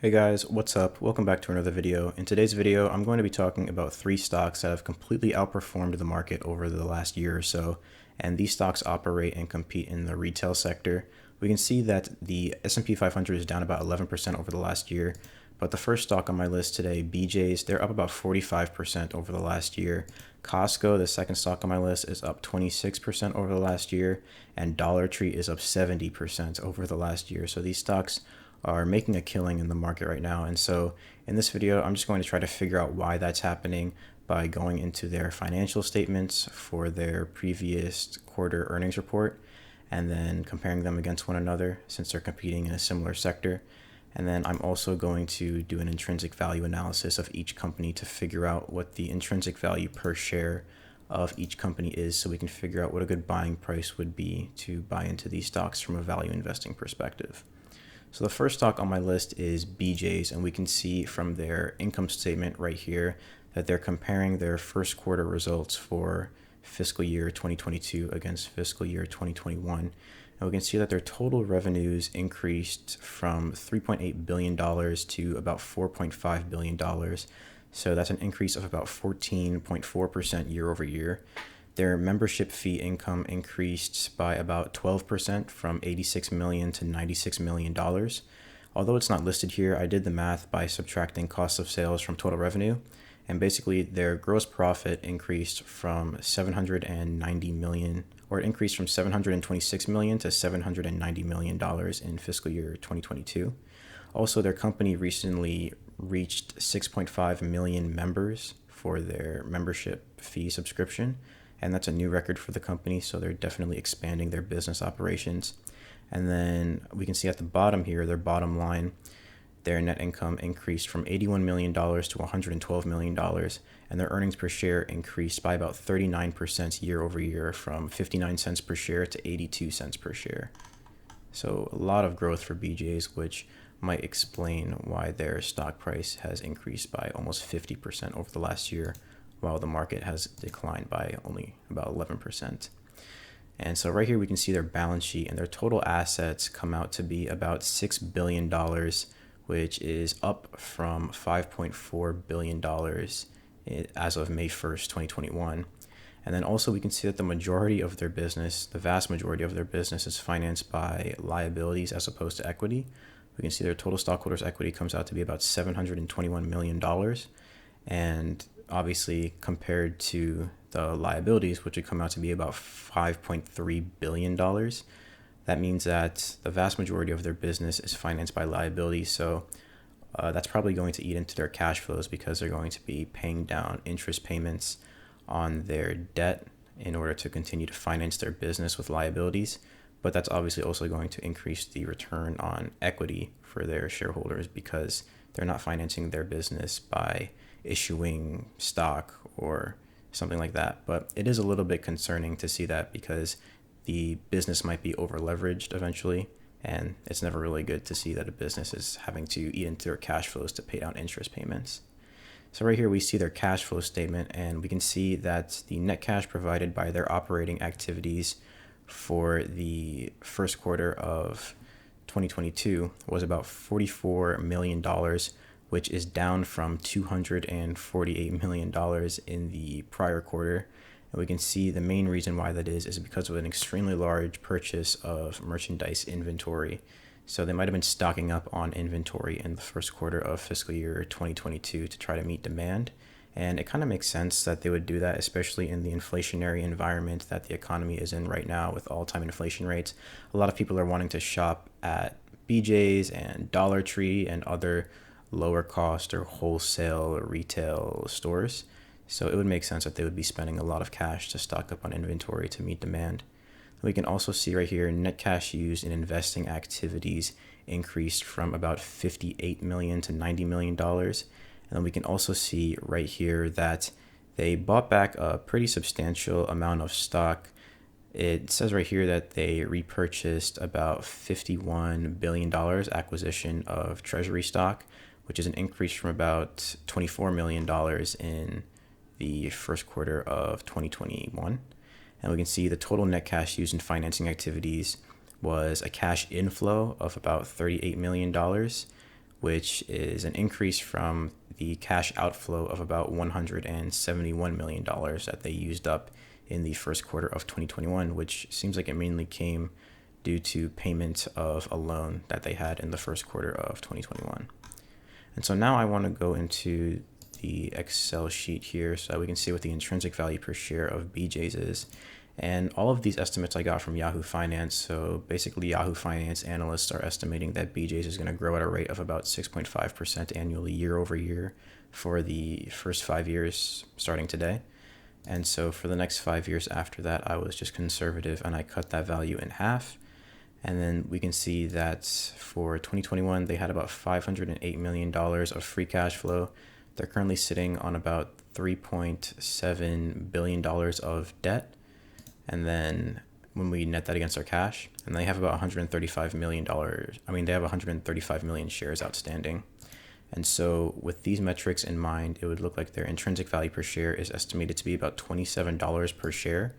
Hey guys, what's up? Welcome back to another video. In today's video, I'm going to be talking about 3 stocks that have completely outperformed the market over the last year or so, and these stocks operate and compete in the retail sector. We can see that the S&P 500 is down about 11% over the last year, but the first stock on my list today, BJ's, they're up about 45% over the last year. Costco, the second stock on my list, is up 26% over the last year, and Dollar Tree is up 70% over the last year. So these stocks are making a killing in the market right now. And so in this video, I'm just going to try to figure out why that's happening by going into their financial statements for their previous quarter earnings report and then comparing them against one another since they're competing in a similar sector. And then I'm also going to do an intrinsic value analysis of each company to figure out what the intrinsic value per share of each company is so we can figure out what a good buying price would be to buy into these stocks from a value investing perspective. So the first stock on my list is BJ's, and we can see from their income statement right here that they're comparing their first quarter results for fiscal year 2022 against fiscal year 2021. And we can see that their total revenues increased from $3.8 billion to about $4.5 billion. So that's an increase of about 14.4% year over year. Their membership fee income increased by about 12% from $86 million to $96 million. Although it's not listed here, I did the math by subtracting cost of sales from total revenue. And basically their gross profit increased from 790 million, or it increased from 726 million to $790 million in fiscal year 2022. Also, their company recently reached 6.5 million members for their membership fee subscription. And that's a new record for the company, so they're definitely expanding their business operations. And then we can see at the bottom here, their bottom line, their net income increased from $81 million to $112 million, and their earnings per share increased by about 39% year over year from 59 cents per share to 82 cents per share. So a lot of growth for BJ's, which might explain why their stock price has increased by almost 50% over the last year, while the market has declined by only about 11%. And so right here we can see their balance sheet, and their total assets come out to be about $6 billion, which is up from $5.4 billion as of May 1st, 2021. And then also we can see that the majority of their business, the vast majority of their business, is financed by liabilities as opposed to equity. We can see their total stockholders' equity comes out to be about $721 million. And obviously compared to the liabilities, which would come out to be about $5.3 billion, that means that the vast majority of their business is financed by liabilities. So that's probably going to eat into their cash flows because they're going to be paying down interest payments on their debt in order to continue to finance their business with liabilities. But that's obviously also going to increase the return on equity for their shareholders because they're not financing their business by issuing stock or something like that. But it is a little bit concerning to see that because the business might be over leveraged eventually, and it's never really good to see that a business is having to eat into their cash flows to pay down interest payments. So right here we see their cash flow statement, and we can see that the net cash provided by their operating activities for the first quarter of 2022 was about $44 million, which is down from $248 million in the prior quarter. And we can see the main reason why that is because of an extremely large purchase of merchandise inventory. So they might have been stocking up on inventory in the first quarter of fiscal year 2022 to try to meet demand. And it kind of makes sense that they would do that, especially in the inflationary environment that the economy is in right now with all-time inflation rates. A lot of people are wanting to shop at BJ's and Dollar Tree and other lower cost or wholesale or retail stores. So it would make sense that they would be spending a lot of cash to stock up on inventory to meet demand. We can also see right here net cash used in investing activities increased from about $58 million to $90 million. And then we can also see right here that they bought back a pretty substantial amount of stock. It says right here that they repurchased about $51 billion acquisition of treasury stock, which is an increase from about $24 million in the first quarter of 2021. And we can see the total net cash used in financing activities was a cash inflow of about $38 million, which is an increase from the cash outflow of about $171 million that they used up in the first quarter of 2021, which seems like it mainly came due to payment of a loan that they had in the first quarter of 2021. And so now I want to go into the Excel sheet here so that we can see what the intrinsic value per share of BJ's is. And all of these estimates I got from Yahoo Finance. So basically Yahoo Finance analysts are estimating that BJ's is going to grow at a rate of about 6.5% annually year over year for the first 5 years starting today. And so for the next 5 years after that, I was just conservative and I cut that value in half. And then we can see that for 2021, they had about $508 million of free cash flow. They're currently sitting on about $3.7 billion of debt. And then when we net that against our cash, and they have about $135 million. They have 135 million shares outstanding. And so with these metrics in mind, it would look like their intrinsic value per share is estimated to be about $27 per share,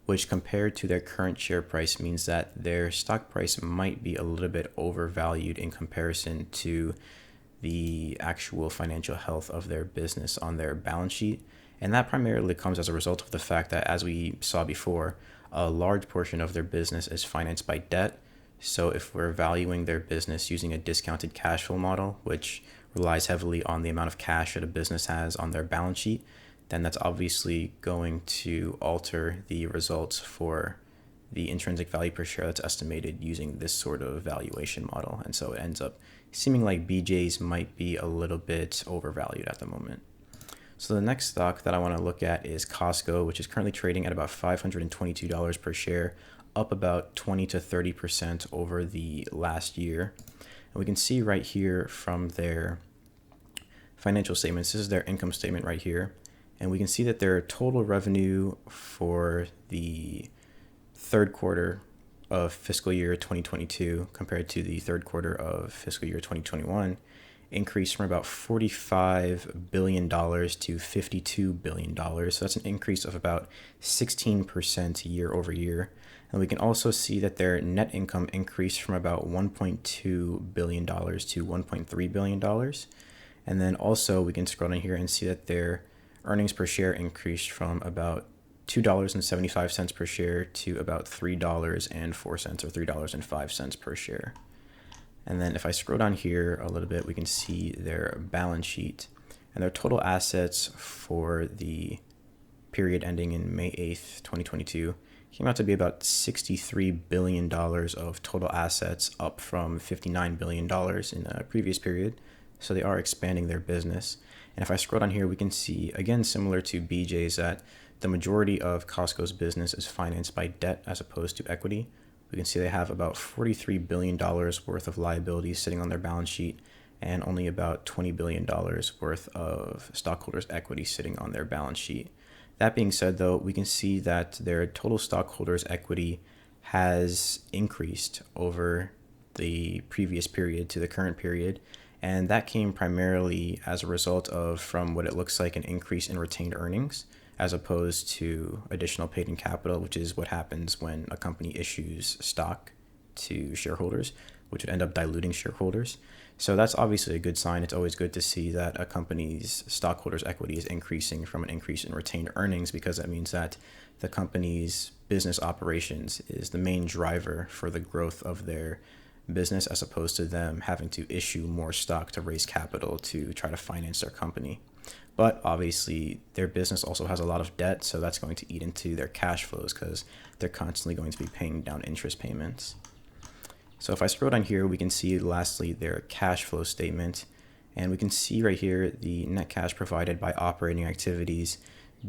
which compared to their current share price means that their stock price might be a little bit overvalued in comparison to the actual financial health of their business on their balance sheet. And that primarily comes as a result of the fact that, as we saw before, a large portion of their business is financed by debt. So if we're valuing their business using a discounted cash flow model, which relies heavily on the amount of cash that a business has on their balance sheet, then that's obviously going to alter the results for the intrinsic value per share that's estimated using this sort of valuation model. And so it ends up seeming like BJ's might be a little bit overvalued at the moment. So the next stock that I want to look at is Costco, which is currently trading at about $522 per share, up about 20 to 30% over the last year. And we can see right here from their financial statements, this is their income statement right here. And we can see that their total revenue for the third quarter of fiscal year 2022 compared to the third quarter of fiscal year 2021 increased from about $45 billion to $52 billion. So that's an increase of about 16% year over year. And we can also see that their net income increased from about $1.2 billion to $1.3 billion. And then also we can scroll down here and see that their earnings per share increased from about $2.75 per share to about $3.04 or $3.05 per share. And then if I scroll down here a little bit, we can see their balance sheet, and their total assets for the period ending in May 8th, 2022 came out to be about $63 billion of total assets, up from $59 billion in a previous period. So they are expanding their business. And if I scroll down here, we can see, again, similar to BJ's, that the majority of Costco's business is financed by debt as opposed to equity. We can see they have about $43 billion worth of liabilities sitting on their balance sheet and only about $20 billion worth of stockholders' equity sitting on their balance sheet. That being said, though, we can see that their total stockholders' equity has increased over the previous period to the current period. And that came primarily as a result of, from what it looks like, an increase in retained earnings, as opposed to additional paid-in capital, which is what happens when a company issues stock to shareholders, which would end up diluting shareholders. So that's obviously a good sign. It's always good to see that a company's stockholders' equity is increasing from an increase in retained earnings, because that means that the company's business operations is the main driver for the growth of their business, as opposed to them having to issue more stock to raise capital to try to finance their company. But obviously, their business also has a lot of debt, so that's going to eat into their cash flows because they're constantly going to be paying down interest payments. So if I scroll down here, we can see lastly their cash flow statement. And we can see right here the net cash provided by operating activities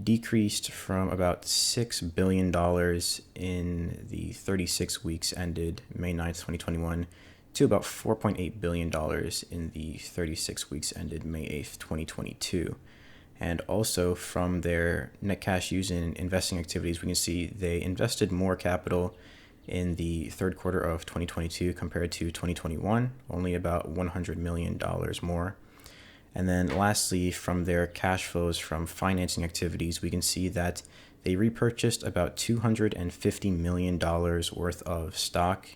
decreased from about $6 billion in the 36 weeks ended May 9th, 2021 to about $4.8 billion in the 36 weeks ended May 8th, 2022. And also from their net cash used in investing activities, we can see they invested more capital in the third quarter of 2022 compared to 2021, only about $100 million more. And then lastly, from their cash flows from financing activities, we can see that they repurchased about $250 million worth of stock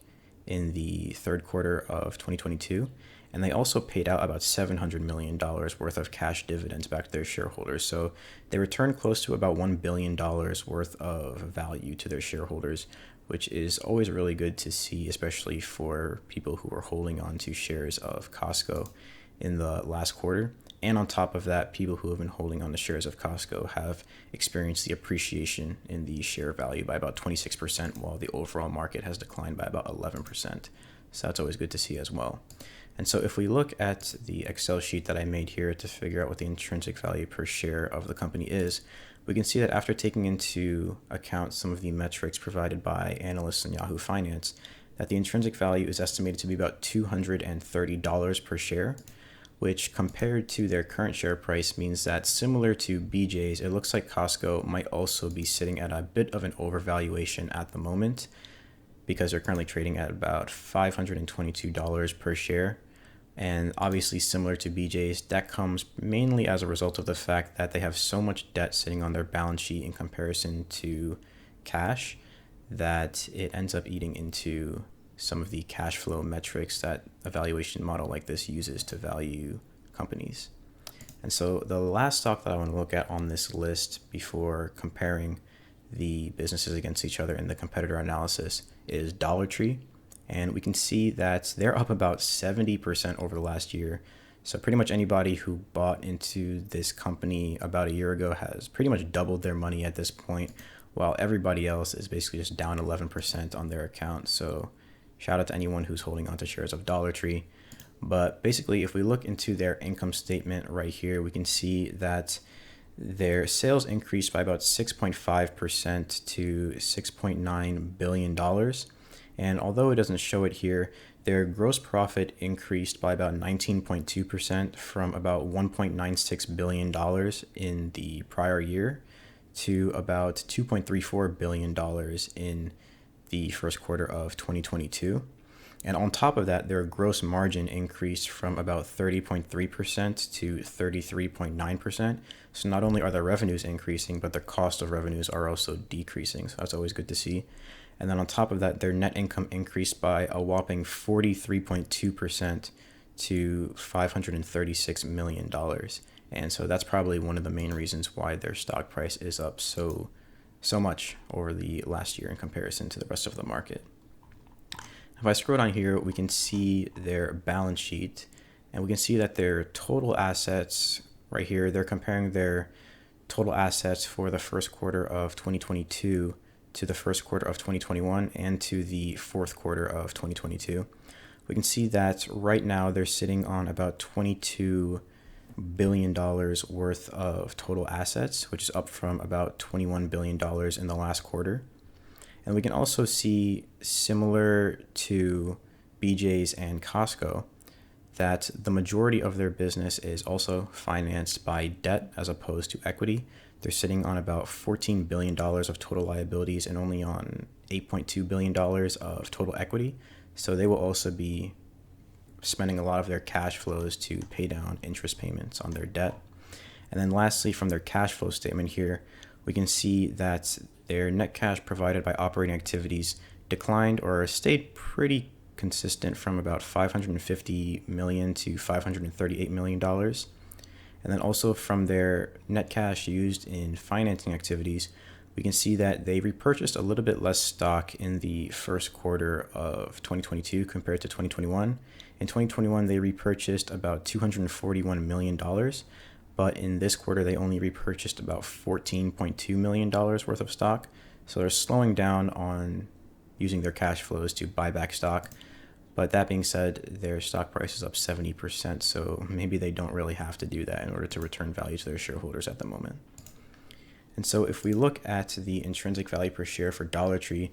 in the third quarter of 2022. And they also paid out about $700 million worth of cash dividends back to their shareholders. So they returned close to about $1 billion worth of value to their shareholders, which is always really good to see, especially for people who are holding on to shares of Costco in the last quarter. And on top of that, people who have been holding on to shares of Costco have experienced the appreciation in the share value by about 26%, while the overall market has declined by about 11%. So that's always good to see as well. And so if we look at the Excel sheet that I made here to figure out what the intrinsic value per share of the company is, we can see that after taking into account some of the metrics provided by analysts in Yahoo Finance, that the intrinsic value is estimated to be about $230 per share, which compared to their current share price means that similar to BJ's, it looks like Costco might also be sitting at a bit of an overvaluation at the moment because they're currently trading at about $522 per share. And obviously similar to BJ's, that comes mainly as a result of the fact that they have so much debt sitting on their balance sheet in comparison to cash that it ends up eating into some of the cash flow metrics that a valuation model like this uses to value companies. And so the last stock that I want to look at on this list before comparing the businesses against each other in the competitor analysis is Dollar Tree. And we can see that they're up about 70% over the last year. So pretty much anybody who bought into this company about a year ago has pretty much doubled their money at this point, while everybody else is basically just down 11% on their account. So shout out to anyone who's holding onto shares of Dollar Tree. But basically, if we look into their income statement right here, we can see that their sales increased by about 6.5% to $6.9 billion. And although it doesn't show it here, their gross profit increased by about 19.2% from about $1.96 billion in the prior year to about $2.34 billion in the first quarter of 2022. And on top of that, their gross margin increased from about 30.3% to 33.9%. So not only are their revenues increasing, but their cost of revenues are also decreasing. So that's always good to see. And then on top of that, their net income increased by a whopping 43.2% to $536 million. And so that's probably one of the main reasons why their stock price is up so much over the last year in comparison to the rest of the market. If I scroll down here, we can see their balance sheet, and we can see that their total assets right here, they're comparing their total assets for the first quarter of 2022 to the first quarter of 2021 and to the fourth quarter of 2022. We can see that right now they're sitting on about $22 billion worth of total assets, which is up from about $21 billion in the last quarter. And we can also see, similar to BJ's and Costco, that the majority of their business is also financed by debt as opposed to equity. They're sitting on about $14 billion of total liabilities and only on $8.2 billion of total equity. So they will also be spending a lot of their cash flows to pay down interest payments on their debt. And then lastly, from their cash flow statement here, we can see that their net cash provided by operating activities declined or stayed pretty consistent from about $550 million to $538 million. And then also from their net cash used in financing activities, we can see that they repurchased a little bit less stock in the first quarter of 2022 compared to 2021. In 2021, they repurchased about $241 million, but in this quarter, they only repurchased about $14.2 million worth of stock. So they're slowing down on using their cash flows to buy back stock. But that being said, their stock price is up 70%, so maybe they don't really have to do that in order to return value to their shareholders at the moment. And so if we look at the intrinsic value per share for Dollar Tree,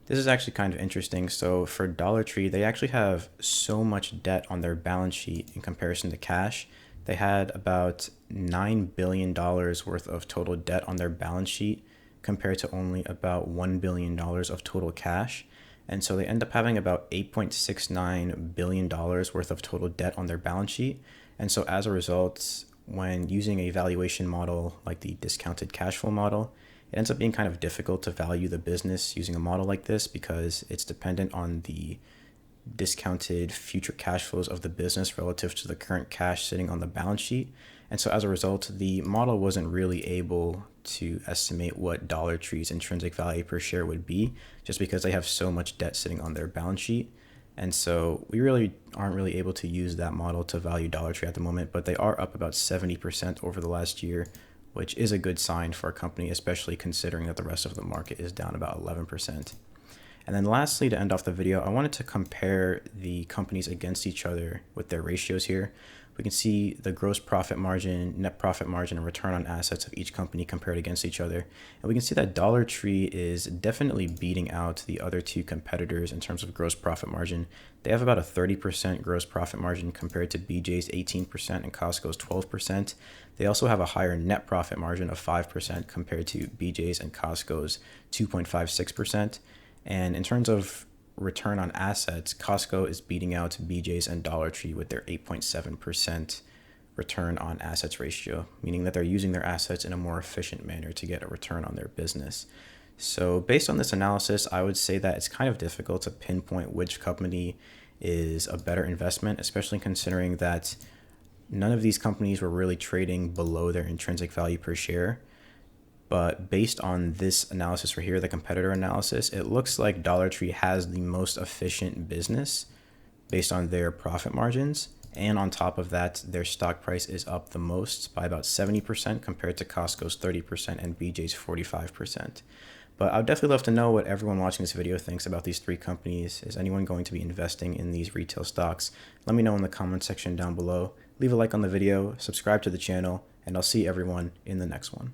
this is actually kind of interesting. So for Dollar Tree, they actually have so much debt on their balance sheet in comparison to cash. They had about $9 billion worth of total debt on their balance sheet compared to only about $1 billion of total cash. And so they end up having about $8.69 billion worth of total debt on their balance sheet. And so as a result, when using a valuation model like the discounted cash flow model, it ends up being kind of difficult to value the business using a model like this because it's dependent on the discounted future cash flows of the business relative to the current cash sitting on the balance sheet. And so as a result, the model wasn't really able to estimate what Dollar Tree's intrinsic value per share would be, just because they have so much debt sitting on their balance sheet. And so we really aren't really able to use that model to value Dollar Tree at the moment, but they are up about 70% over the last year, which is a good sign for a company, especially considering that the rest of the market is down about 11%. And then lastly, to end off the video, I wanted to compare the companies against each other with their ratios here. We can see the gross profit margin, net profit margin, and return on assets of each company compared against each other. And we can see that Dollar Tree is definitely beating out the other two competitors in terms of gross profit margin. They have about a 30% gross profit margin compared to BJ's 18% and Costco's 12%. They also have a higher net profit margin of 5% compared to BJ's and Costco's 2.56%. And in terms of return on assets, Costco is beating out BJ's and Dollar Tree with their 8.7% return on assets ratio, meaning that they're using their assets in a more efficient manner to get a return on their business. So based on this analysis, I would say that it's kind of difficult to pinpoint which company is a better investment, especially considering that none of these companies were really trading below their intrinsic value per share. But based on this analysis right here, the competitor analysis, it looks like Dollar Tree has the most efficient business based on their profit margins. And on top of that, their stock price is up the most by about 70% compared to Costco's 30% and BJ's 45%. But I would definitely love to know what everyone watching this video thinks about these three companies. Is anyone going to be investing in these retail stocks? Let me know in the comment section down below. Leave a like on the video, subscribe to the channel, and I'll see everyone in the next one.